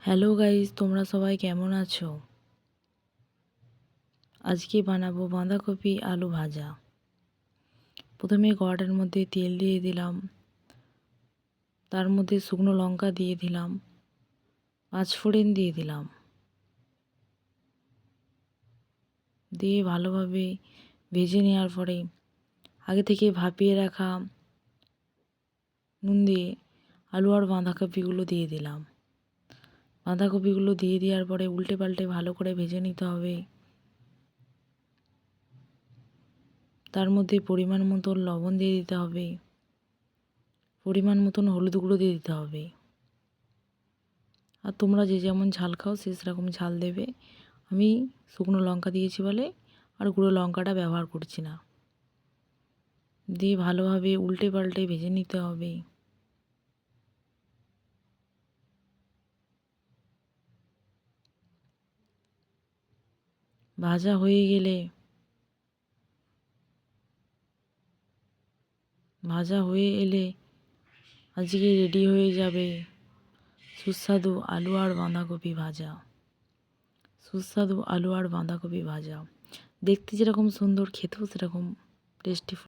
Hello guys, তোমরা সবাই কেমন আছো? আজকে বানাবো বাঁধাকপি আলু ভাজা। প্রথমে কড়াইয়ের মধ্যে তেল দিয়ে দিলাম, তার মধ্যে শুকনো লঙ্কা দিয়ে দিলাম, পাঁচফোড়ন দিয়ে দিলাম, দিয়ে ভালোভাবে ভেজে নেওয়ার পরে আগে থেকে ভাপিয়ে রাখা নুন দিয়ে আলু আর বাঁধাকপিগুলো দিয়ে দিলাম। বাঁধাকপিগুলো দিয়ে দেওয়ার পরে উল্টে পাল্টে ভালো করে ভেজে নিতে হবে। তার মধ্যে পরিমাণ মতো লবণ দিয়ে দিতে হবে, পরিমাণ মতন হলুদ গুঁড়ো দিয়ে দিতে হবে। আর তোমরা যে যেমন ঝাল খাও সে সেরকম ঝাল দেবে। আমি শুকনো লঙ্কা দিয়েছি বলে আর গুঁড়ো লঙ্কাটা ব্যবহার করছি না। দিয়ে ভালোভাবে উল্টে পাল্টে ভেজে নিতে হবে। ভাজা হয়ে গেলে আজকে রেডি হয়ে যাবে সুস্বাদু আলু আর বাঁধাকপি ভাজা। সুস্বাদু আলু আর বাঁধাকপি ভাজা দেখতে যেরকম সুন্দর, খেতেও সেরকম টেস্টি।